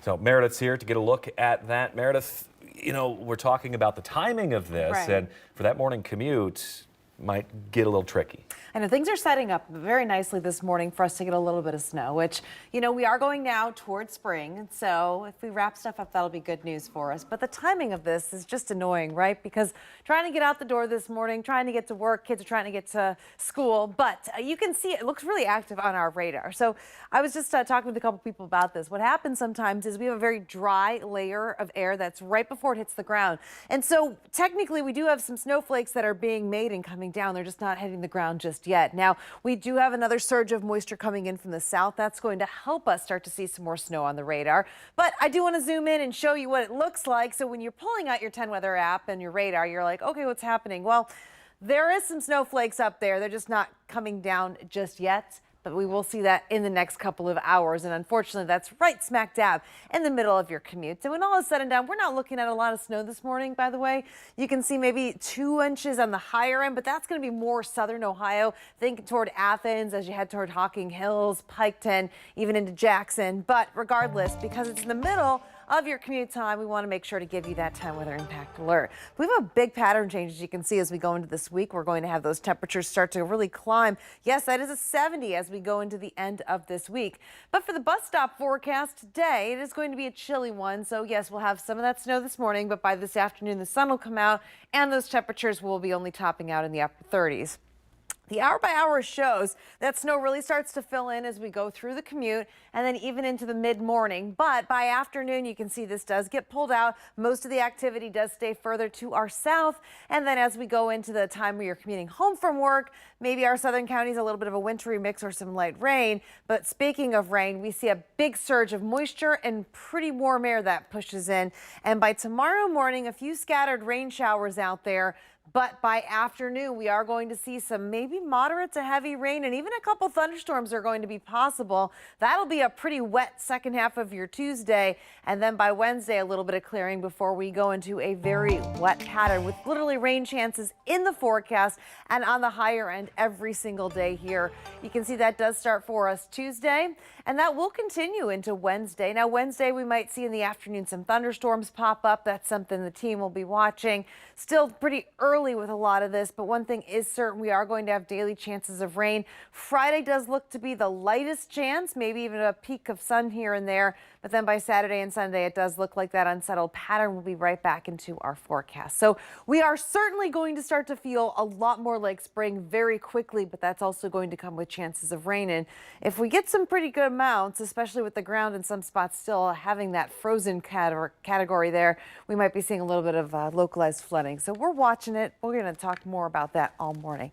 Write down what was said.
So Meredith's here to get a look at that. Meredith, we're talking about the timing of this, Right. and for that morning commute, might get a little tricky. I know things are setting up very nicely this morning for us to get a little bit of snow, which, we are going now towards spring. So if we wrap stuff up, that'll be good news for us. But the timing of this is just annoying, right? Because trying to get out the door this morning, trying to get to work, kids are trying to get to school. But you can see it looks really active on our radar. So I was just talking with a couple people about this. What happens sometimes is we have a very dry layer of air that's right before it hits the ground. And so technically we do have some snowflakes that are being made and coming down. They're just not hitting the ground just yet. Now, we do have another surge of moisture coming in from the south. That's going to help us start to see some more snow on the radar. But I do want to zoom in and show you what it looks like. So when you're pulling out your 10 weather app and your radar, you're like, okay, what's happening? Well, there is some snowflakes up there. They're just not coming down just yet. But we will see that in the next couple of hours. And unfortunately, that's right smack dab in the middle of your commute. So when all is said and done, we're not looking at a lot of snow this morning, by the way. You can see maybe 2 inches on the higher end, but that's going to be more southern Ohio. Think toward Athens as you head toward Hocking Hills, Piketon, even into Jackson. But regardless, because it's in the middle of your commute time, we want to make sure to give you that 10 weather impact alert. We have a big pattern change, as you can see, as we go into this week. We're going to have those temperatures start to really climb. Yes, that is a 70 as we go into the end of this week. But for the bus stop forecast today, it is going to be a chilly one. So yes, we'll have some of that snow this morning, but by this afternoon, the sun will come out and those temperatures will be only topping out in the upper 30s. The hour-by-hour shows that snow really starts to fill in as we go through the commute and then even into the mid-morning. But by afternoon, you can see this does get pulled out. Most of the activity does stay further to our south. And then as we go into the time where you're commuting home from work, maybe our southern counties a little bit of a wintry mix or some light rain. But speaking of rain, we see a big surge of moisture and pretty warm air that pushes in. And by tomorrow morning, a few scattered rain showers out there. But by afternoon, we are going to see some maybe moderate to heavy rain and even a couple thunderstorms are going to be possible. That'll be a pretty wet second half of your Tuesday. And then by Wednesday, a little bit of clearing before we go into a very wet pattern with literally rain chances in the forecast and on the higher end every single day here. You can see that does start for us Tuesday and that will continue into Wednesday. Now, Wednesday, we might see in the afternoon some thunderstorms pop up. That's something the team will be watching. Still pretty early with a lot of this, but one thing is certain, we are going to have daily chances of rain. Friday does look to be the lightest chance, maybe even a peak of sun here and there, but then by Saturday and Sunday, it does look like that unsettled pattern will be right back into our forecast. So we are certainly going to start to feel a lot more like spring very quickly, but that's also going to come with chances of rain. And if we get some pretty good amounts, especially with the ground in some spots still having that frozen category there, we might be seeing a little bit of localized flooding. So we're watching it. We're going to talk more about that all morning.